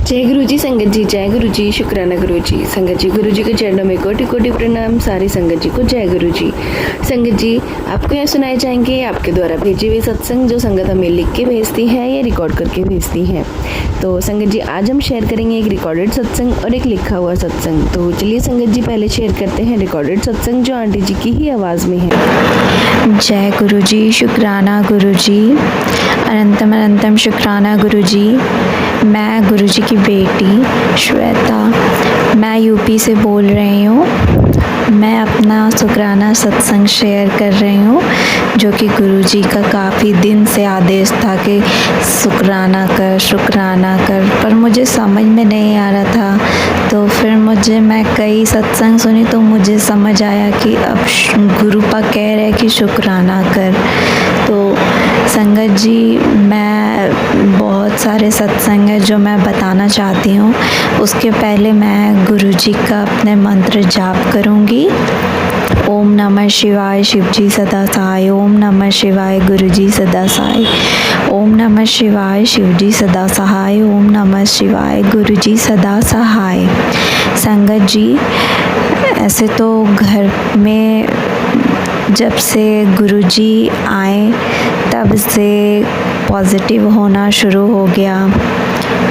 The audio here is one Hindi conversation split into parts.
जय गुरु जी संगत जी, जय गुरु जी, शुक्राना गुरु जी। संगत जी, गुरु जी के चरणों में कोटि कोटि प्रणाम। सारी संगत जी को जय गुरु जी। संगत जी, आपको यहाँ सुनाए जाएंगे आपके द्वारा भेजे हुए सत्संग, जो संगत हमें लिख के भेजती है या रिकॉर्ड करके भेजती है। तो संगत जी, आज हम शेयर करेंगे एक रिकॉर्डेड सत्संग और एक लिखा हुआ सत्संग। तो चलिए संगत जी, पहले शेयर करते हैं रिकॉर्डेड सत्संग, जो आंटी जी की ही आवाज़ में है। जय गुरु जी, शुक्राना गुरु जी, अनंतम अनंतम शुक्राना गुरु जी। मैं गुरु जी की बेटी श्वेता, मैं यूपी से बोल रही हूँ। मैं अपना शुक्राना सत्संग शेयर कर रही हूँ, जो कि गुरु जी का काफ़ी दिन से आदेश था कि शुक्राना कर, पर मुझे समझ में नहीं आ रहा था। तो फिर मैं कई सत्संग सुनी तो मुझे समझ आया कि अब गुरुपा कह रहे कि शुक्राना कर। तो संगत जी, मैं बहुत सारे सत्संग है जो मैं बताना चाहती हूँ। उसके पहले मैं गुरु जी का अपने मंत्र जाप करूँगी। ओम नमः शिवाय, शिव जी सदा सहाय। ओम नमः शिवाय, गुरु जी सदा सहाय। ओम नमः शिवाय, शिव जी सदा सहाय। ओम नमः शिवाय, गुरु जी सदा सहाय। संगत जी, ऐसे तो घर में जब से गुरु जी आए तब से पॉजिटिव होना शुरू हो गया।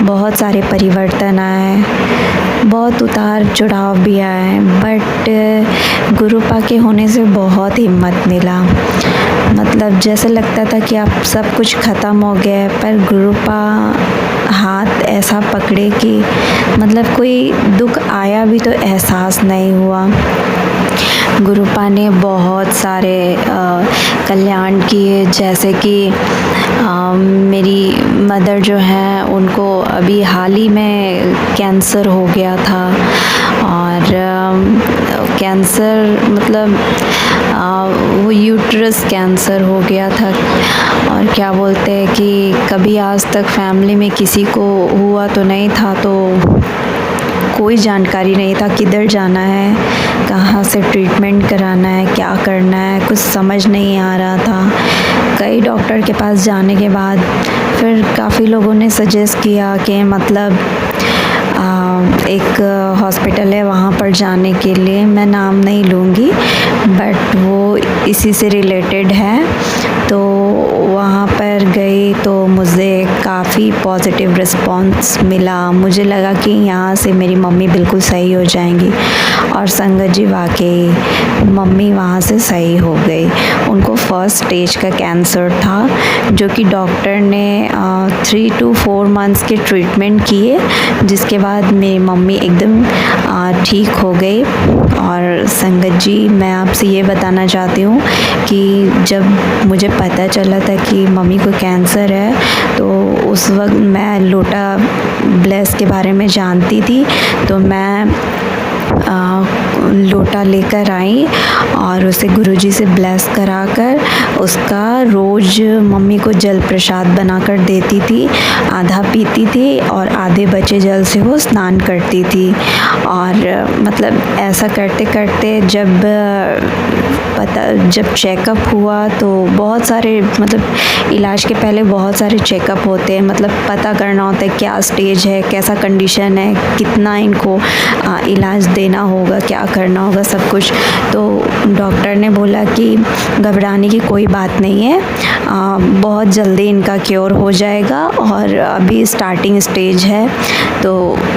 बहुत सारे परिवर्तन आए, बहुत उतार चढ़ाव भी आए, बट गुरुपा के होने से बहुत हिम्मत मिला। मतलब जैसे लगता था कि अब सब कुछ ख़त्म हो गया है, पर गुरुपा हाथ ऐसा पकड़े कि मतलब कोई दुख आया भी तो एहसास नहीं हुआ। गुरुपा ने बहुत सारे कल्याण किए, जैसे कि मेरी मदर जो हैं उनको अभी हाल ही में कैंसर हो गया था। और कैंसर मतलब वो यूट्रस कैंसर हो गया था। और क्या बोलते हैं कि कभी आज तक फैमिली में किसी को हुआ तो नहीं था, तो कोई जानकारी नहीं था किधर जाना है, कहाँ से ट्रीटमेंट कराना है, क्या करना है, कुछ समझ नहीं आ रहा था। कई डॉक्टर के पास जाने के बाद फिर काफ़ी लोगों ने सजेस्ट किया कि मतलब एक हॉस्पिटल है वहाँ पर जाने के लिए, मैं नाम नहीं लूँगी, बट वो इसी से रिलेटेड है। तो वहाँ पर गई तो मुझे काफ़ी पॉजिटिव रिस्पॉन्स मिला। मुझे लगा कि यहाँ से मेरी मम्मी बिल्कुल सही हो जाएंगी। और संगत जी, वाकई मम्मी वहाँ से सही हो गई। उनको फर्स्ट स्टेज का कैंसर था, जो कि डॉक्टर ने 3 to 4 मंथ्स के ट्रीटमेंट किए, जिसके बाद मेरी मम्मी एकदम ठीक हो गई। और संगत जी, मैं आपसे ये बताना चाहती हूँ कि जब मुझे पता चला था कि मम्मी को कैंसर है, तो उस वक्त मैं लोटा ब्लेस के बारे में जानती थी। तो मैं लोटा लेकर आई और उसे गुरुजी से ब्लेस कराकर उसका रोज़ मम्मी को जल प्रसाद बनाकर देती थी। आधा पीती थी और आधे बचे जल से वो स्नान करती थी। और मतलब ऐसा करते करते जब चेकअप हुआ तो बहुत सारे मतलब इलाज के पहले बहुत सारे चेकअप होते हैं, मतलब पता करना होता है क्या स्टेज है, कैसा कंडीशन है, कितना इनको इलाज देना होगा, क्या करना होगा, सब कुछ। तो डॉक्टर ने बोला कि घबराने की कोई बात नहीं है, बहुत जल्दी इनका क्योर हो जाएगा और अभी स्टार्टिंग स्टेज है। तो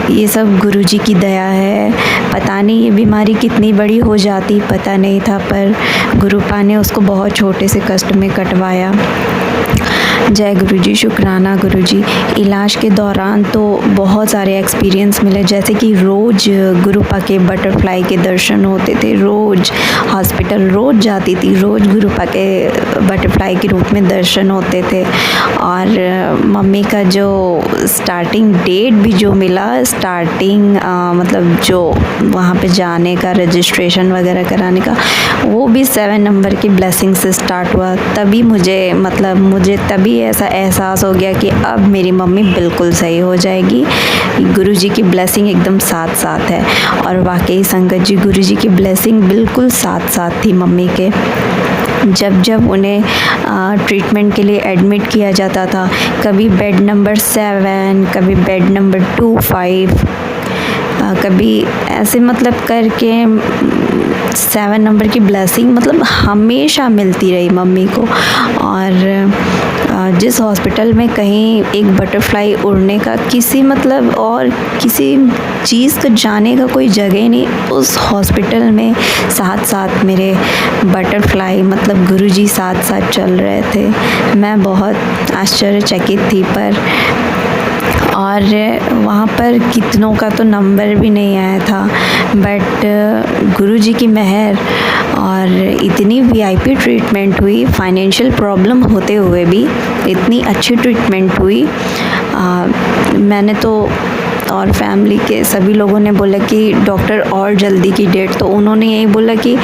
ये सब गुरुजी की दया है। पता नहीं ये बीमारी कितनी बड़ी हो जाती, पता नहीं था, पर गुरुपा ने उसको बहुत छोटे से कष्ट में कटवाया। जय गुरु जी, शुक्राना गुरु जी। इलाज के दौरान तो बहुत सारे एक्सपीरियंस मिले, जैसे कि रोज़ गुरुपा के बटरफ्लाई के दर्शन होते थे, रोज़ हॉस्पिटल रोज़ जाती थी, रोज़ गुरुपा के बटरफ्लाई के रूप में दर्शन होते थे। और मम्मी का जो स्टार्टिंग डेट भी जो मिला, मतलब जो वहाँ पे जाने का रजिस्ट्रेशन वगैरह कराने का, वो भी 7 नंबर की ब्लेसिंग से स्टार्ट हुआ। तभी मुझे तभी ऐसा एहसास हो गया कि अब मेरी मम्मी बिल्कुल सही हो जाएगी। गुरुजी की ब्लेसिंग एकदम साथ साथ है। और वाकई संगत जी, गुरुजी की ब्लेसिंग बिल्कुल साथ साथ थी मम्मी के। जब जब उन्हें ट्रीटमेंट के लिए एडमिट किया जाता था, कभी बेड नंबर 7, कभी बेड नंबर 25, कभी ऐसे मतलब करके 7 नंबर की ब्लेसिंग मतलब हमेशा मिलती रही मम्मी को। और जिस हॉस्पिटल में कहीं एक बटरफ्लाई उड़ने का किसी मतलब और किसी चीज़ को जाने का कोई जगह नहीं, उस हॉस्पिटल में साथ साथ मेरे बटरफ्लाई मतलब गुरुजी साथ साथ चल रहे थे। मैं बहुत आश्चर्यचकित थी। पर और वहाँ पर कितनों का तो नंबर भी नहीं आया था, बट गुरुजी की मेहर और इतनी वीआईपी ट्रीटमेंट हुई, फाइनेंशियल प्रॉब्लम होते हुए भी इतनी अच्छी ट्रीटमेंट हुई। मैंने तो और फैमिली के सभी लोगों ने बोला कि डॉक्टर और जल्दी की डेट, तो उन्होंने यही बोला कि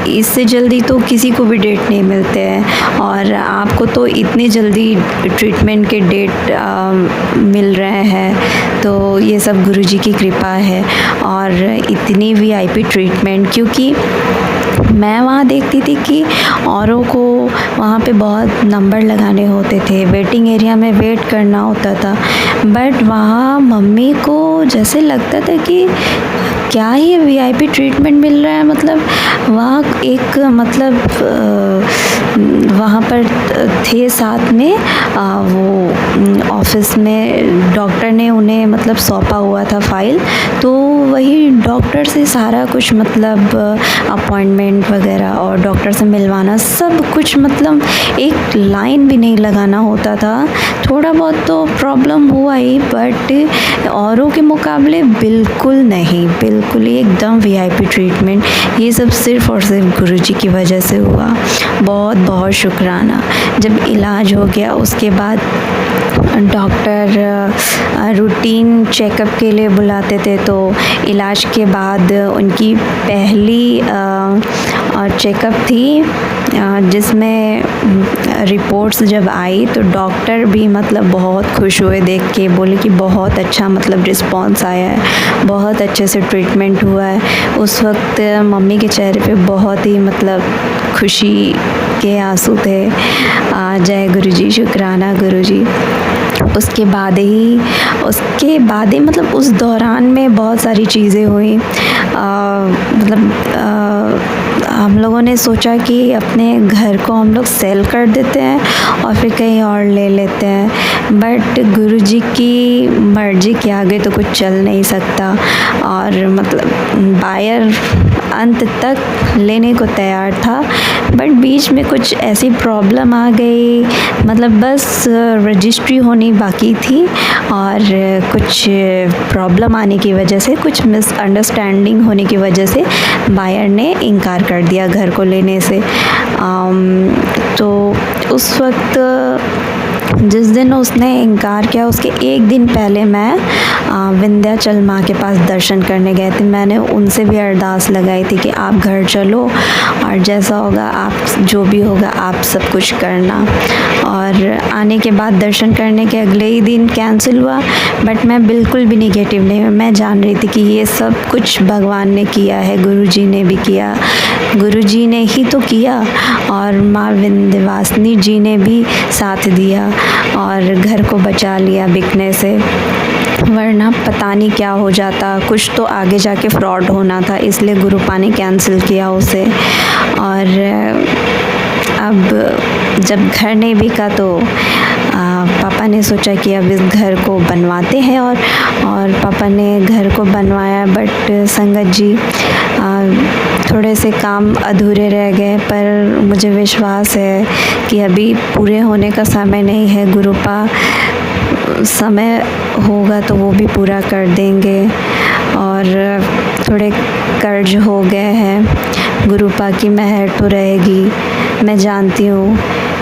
इससे जल्दी तो किसी को भी डेट नहीं मिलते हैं और आपको तो इतनी जल्दी ट्रीटमेंट के डेट मिल रहे हैं, तो ये सब गुरुजी की कृपा है। और इतनी वीआईपी ट्रीटमेंट, क्योंकि मैं वहाँ देखती थी कि औरों को वहाँ पे बहुत नंबर लगाने होते थे, वेटिंग एरिया में वेट करना होता था, बट वहाँ मम्मी को जैसे लगता था कि क्या ही वीआईपी ट्रीटमेंट मिल रहा है। मतलब वहाँ एक मतलब वहाँ पर थे साथ में वो ऑफिस में डॉक्टर ने उन्हें मतलब सौंपा हुआ था फाइल, तो वही डॉक्टर से सारा कुछ मतलब अपॉइंटमेंट वगैरह और डॉक्टर से मिलवाना सब कुछ, मतलब एक लाइन भी नहीं लगाना होता था। थोड़ा बहुत तो प्रॉब्लम हुआ ही, बट औरों के मुकाबले बिल्कुल नहीं, बिल्कुल ही एकदम वीआईपी ट्रीटमेंट। ये सब सिर्फ़ और सिर्फ गुरुजी की वजह से हुआ। बहुत बहुत शुक्राना। जब इलाज हो गया उसके बाद डॉक्टर रूटीन चेकअप के लिए बुलाते थे, तो इलाज के बाद उनकी पहली चेकअप थी जिसमें रिपोर्ट्स जब आई तो डॉक्टर भी मतलब बहुत खुश हुए देख के, बोले कि बहुत अच्छा मतलब रिस्पॉन्स आया है, बहुत अच्छे से ट्रीटमेंट हुआ है। उस वक्त मम्मी के चेहरे पे बहुत ही मतलब खुशी के आंसू थे। जय गुरुजी, शुक्राना गुरुजी। उसके बाद ही मतलब उस दौरान में बहुत सारी चीज़ें हुई। हम लोगों ने सोचा कि अपने घर को हम लोग सेल कर देते हैं और फिर कहीं और ले लेते हैं, बट गुरुजी की मर्ज़ी के आगे तो कुछ चल नहीं सकता। और मतलब बायर अंत तक लेने को तैयार था, बट बीच में कुछ ऐसी प्रॉब्लम आ गई, मतलब बस रजिस्ट्री होनी बाकी थी और कुछ प्रॉब्लम आने की वजह से, कुछ मिसअंडरस्टैंडिंग होने की वजह से बायर ने इनकार कर दिया घर को लेने से। तो उस वक्त जिस दिन उसने इनकार किया उसके एक दिन पहले मैं विंध्याचल माँ के पास दर्शन करने गए थे। मैंने उनसे भी अरदास लगाई थी कि आप घर चलो और जैसा होगा आप जो भी होगा आप सब कुछ करना। और आने के बाद दर्शन करने के अगले ही दिन कैंसिल हुआ, बट मैं बिल्कुल भी निगेटिव नहीं हूँ। मैं जान रही थी कि ये सब कुछ भगवान ने किया है, गुरुजी ने भी किया, गुरुजी ने ही तो किया और माँ विंध्यवासिनी जी ने भी साथ दिया और घर को बचा लिया बिकने से, वरना पता नहीं क्या हो जाता। कुछ तो आगे जाके फ्रॉड होना था, इसलिए गुरुपा ने कैंसिल किया उसे। और अब जब घर नहीं बिका तो पापा ने सोचा कि अब इस घर को बनवाते हैं और पापा ने घर को बनवाया। बट संगत जी थोड़े से काम अधूरे रह गए, पर मुझे विश्वास है कि अभी पूरे होने का समय नहीं है। गुरुपा समय होगा तो वो भी पूरा कर देंगे। और थोड़े कर्ज हो गए हैं, गुरुपा की मेहर तो रहेगी। मैं जानती हूँ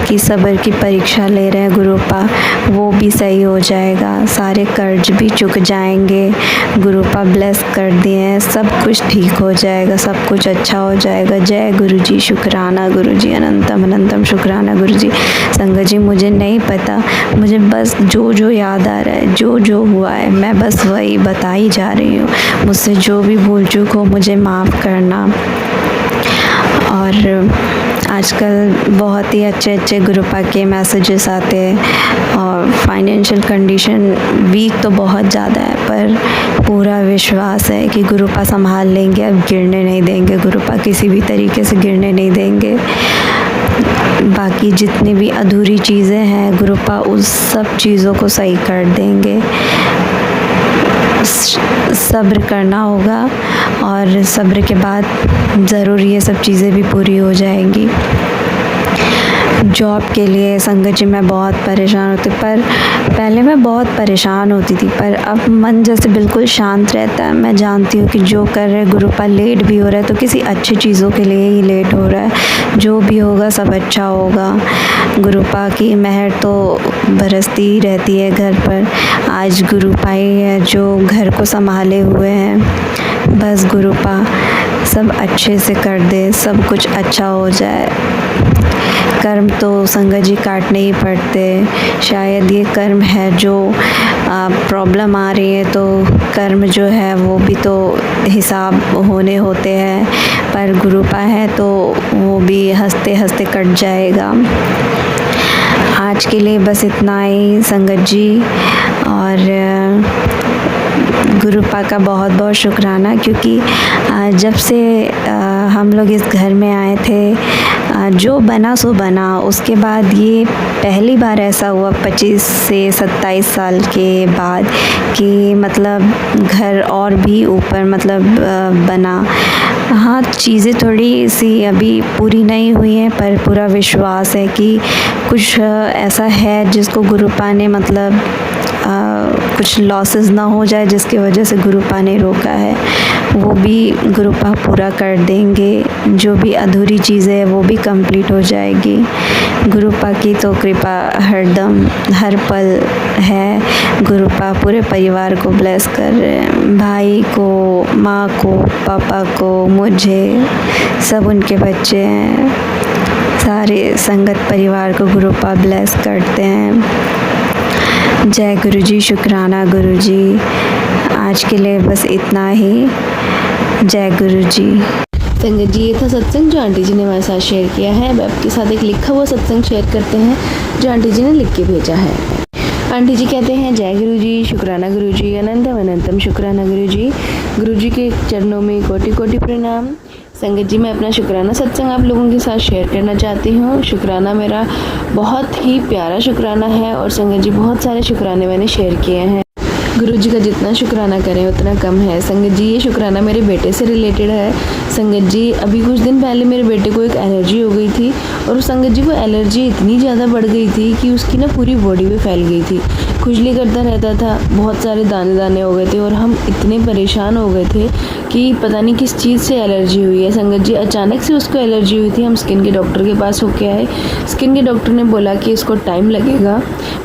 कि सब्र की परीक्षा ले रहे हैं गुरुपा, वो भी सही हो जाएगा, सारे कर्ज भी चुक जाएंगे। गुरुपा ब्लेस कर दिए हैं, सब कुछ ठीक हो जाएगा, सब कुछ अच्छा हो जाएगा। जय गुरुजी, शुक्राना गुरुजी, अनंतम अनंतम शुक्राना गुरुजी। संगत जी मुझे नहीं पता, मुझे बस जो जो याद आ रहा है, जो जो हुआ है, मैं बस वही बता ही जा रही हूँ। मुझसे जो भी भूल चूक हो मुझे माफ़ करना। और आजकल बहुत ही अच्छे अच्छे गुरुपा के मैसेजेस आते हैं और फाइनेंशियल कंडीशन वीक तो बहुत ज़्यादा है, पर पूरा विश्वास है कि गुरुपा संभाल लेंगे, अब गिरने नहीं देंगे, गुरुपा किसी भी तरीके से गिरने नहीं देंगे। बाकी जितनी भी अधूरी चीज़ें हैं गुरुपा उस सब चीज़ों को सही कर देंगे। सब्र करना होगा और सब्र के बाद ज़रूर ये सब चीज़ें भी पूरी हो जाएंगी। जॉब के लिए संगत जी मैं बहुत परेशान होती, पर पहले मैं बहुत परेशान होती थी, पर अब मन जैसे बिल्कुल शांत रहता है। मैं जानती हूँ कि जो कर रहे गुरुपा लेट भी हो रहा है तो किसी अच्छी चीज़ों के लिए ही लेट हो रहा है। जो भी होगा सब अच्छा होगा। गुरुपा की मेहर तो बरसती ही रहती है घर पर। आज गुरुपा ही है जो घर को संभाले हुए हैं। बस गुरुपा सब अच्छे से कर दे, सब कुछ अच्छा हो जाए। कर्म तो संगत जी काटने ही पड़ते। शायद ये कर्म है जो प्रॉब्लम आ रही है, तो कर्म जो है वो भी तो हिसाब होने होते हैं, पर गुरुपा है तो वो भी हंसते हंसते कट जाएगा। आज के लिए बस इतना ही संगत जी, और गुरुपा का बहुत बहुत शुक्राना, क्योंकि जब से हम लोग इस घर में आए थे जो बना सो बना। उसके बाद ये पहली बार ऐसा हुआ 25 से 27 साल के बाद कि मतलब घर और भी ऊपर मतलब बना। हाँ, चीज़ें थोड़ी सी अभी पूरी नहीं हुई हैं, पर पूरा विश्वास है कि कुछ ऐसा है जिसको गुरुपा ने मतलब कुछ लॉसेस ना हो जाए, जिसकी वजह से गुरुपा ने रोका है, वो भी गुरुपा पूरा कर देंगे। जो भी अधूरी चीज़ें हैं वो भी कंप्लीट हो जाएगी। गुरुपा की तो कृपा हरदम हर पल है। गुरुपा पूरे परिवार को ब्लेस कर रहे हैं, भाई को, माँ को, पापा को, मुझे, सब उनके बच्चे हैं, सारे संगत परिवार को गुरुपा ब्लेस करते हैं। जय गुरु जी, शुक्राना गुरु जी। आज के लिए बस इतना ही। जय गुरु जी। संगत जी, ये था सत्संग जो आंटी जी ने हमारे साथ शेयर किया है। अब आपके साथ एक लिखा हुआ सत्संग शेयर करते हैं जो आंटी जी ने लिख के भेजा है। आंटी जी कहते हैं, जय गुरु जी, शुक्राना गुरु जी, अनंतम अनंतम शुक्राना गुरु जी। गुरु जी के चरणों में कोटि कोटि प्रणाम। संगत जी, मैं अपना शुक्राना सत्संग आप लोगों के साथ शेयर करना चाहती हूँ। शुक्राना मेरा बहुत ही प्यारा शुक्राना है और संगत जी बहुत सारे शुक्राने मैंने शेयर किए हैं। गुरु जी का जितना शुक्राना करें उतना कम है। संगत जी, ये शुक्राना मेरे बेटे से रिलेटेड है। संगत जी, अभी कुछ दिन पहले मेरे बेटे को एक एलर्जी हो गई थी और संगत जी वो एलर्जी इतनी ज़्यादा बढ़ गई थी कि उसकी ना पूरी बॉडी में फैल गई थी। खुजली करता रहता था, बहुत सारे दाने दाने हो गए थे और हम इतने परेशान हो गए थे कि पता नहीं किस चीज़ से एलर्जी हुई है। संगत जी, अचानक से उसको एलर्जी हुई थी। हम स्किन के डॉक्टर के पास होके आए। स्किन के डॉक्टर ने बोला कि इसको टाइम लगेगा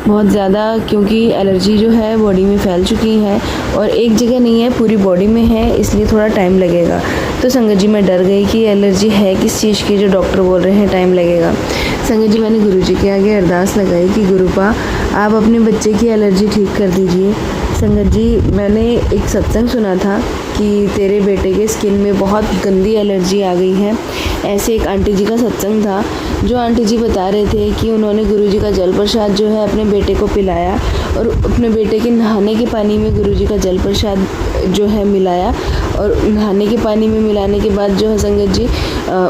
बहुत ज़्यादा, क्योंकि एलर्जी जो है बॉडी में फैल चुकी है और एक जगह नहीं है, पूरी बॉडी में है, इसलिए थोड़ा टाइम लगेगा। तो संगत जी मैं डर गई कि एलर्जी है किस चीज़ की जो डॉक्टर बोल रहे हैं टाइम लगेगा। संगत जी, मैंने गुरु जी के आगे अरदास लगाई कि गुरुपा आप अपने बच्चे की एलर्जी ठीक कर दीजिए। संगत जी, मैंने एक सत्संग सुना था कि तेरे बेटे के स्किन में बहुत गंदी एलर्जी आ गई है। ऐसे एक आंटी जी का सत्संग था जो आंटी जी बता रहे थे कि उन्होंने गुरु जी का जल प्रसाद जो है अपने बेटे को पिलाया और अपने बेटे के नहाने के पानी में गुरु जी का जल प्रसाद जो है मिलाया और नहाने के पानी में मिलाने के बाद जो है संगत जी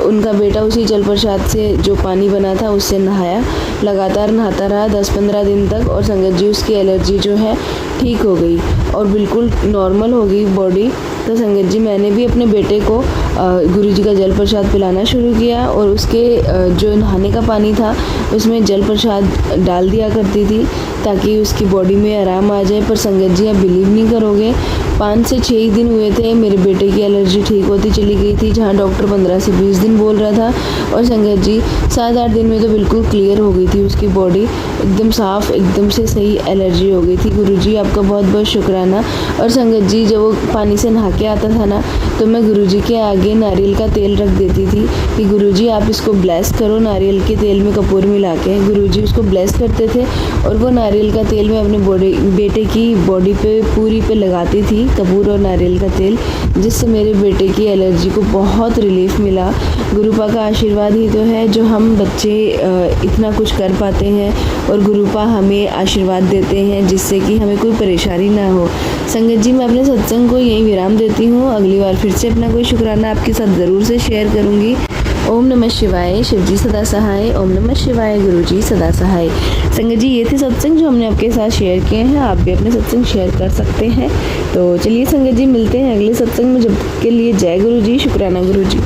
उनका बेटा उसी जल प्रसाद से जो पानी बना था उससे नहाया, लगातार नहाता रहा 10-15 दिन तक और संगत जी उसकी एलर्जी जो है ठीक हो गई और बिल्कुल नॉर्मल हो गई बॉडी। तो संगत जी, मैंने भी अपने बेटे को गुरु जी का जल प्रसाद पिलाना शुरू किया और उसके जो नहाने का पानी था उसमें जल प्रसाद डाल दिया करती थी ताकि उसकी बॉडी में आराम आ जाए। पर संगत जी, आप बिलीव नहीं करोगे, 5 से 6 ही दिन हुए थे मेरे बेटे की एलर्जी ठीक होती चली गई थी, जहाँ डॉक्टर 15 से 20 दिन बोल रहा था और संगत जी 7-8 दिन में तो बिल्कुल क्लियर हो गई थी उसकी बॉडी, एकदम साफ़, एकदम से सही एलर्जी हो गई थी। गुरु जी, आप आपका बहुत बहुत शुक्राना। और संगत जी, जब वो पानी से नहा के आता था ना, तो मैं गुरुजी के आगे नारियल का तेल रख देती थी कि गुरुजी आप इसको ब्लेस करो, नारियल के तेल में कपूर मिला के। गुरुजी उसको ब्लेस करते थे और वो नारियल का तेल मैं अपने बेटे की बॉडी पे पूरी पे लगाती थी, कपूर और नारियल का तेल, जिससे मेरे बेटे की एलर्जी को बहुत रिलीफ मिला। गुरुपा का आशीर्वाद ही तो है जो हम बच्चे इतना कुछ कर पाते हैं, और गुरुपा हमें आशीर्वाद देते हैं जिससे कि हमें कोई परेशानी ना हो। संगत जी, मैं अपने सत्संग को यहीं विराम देती हूँ। अगली बार फिर से अपना कोई शुक्राना आपके साथ ज़रूर से शेयर करूँगी। ओम नमः शिवाय, शिवजी सदा सहाय। ओम नमः शिवाय, गुरुजी सदा सहाय। संगत जी, ये थे सत्संग जो हमने आपके साथ शेयर किए हैं। आप भी अपने सत्संग शेयर कर सकते हैं। तो चलिए संगत जी, मिलते हैं अगले सत्संग में। जब तक के लिए जय गुरुजी, शुक्राना गुरुजी।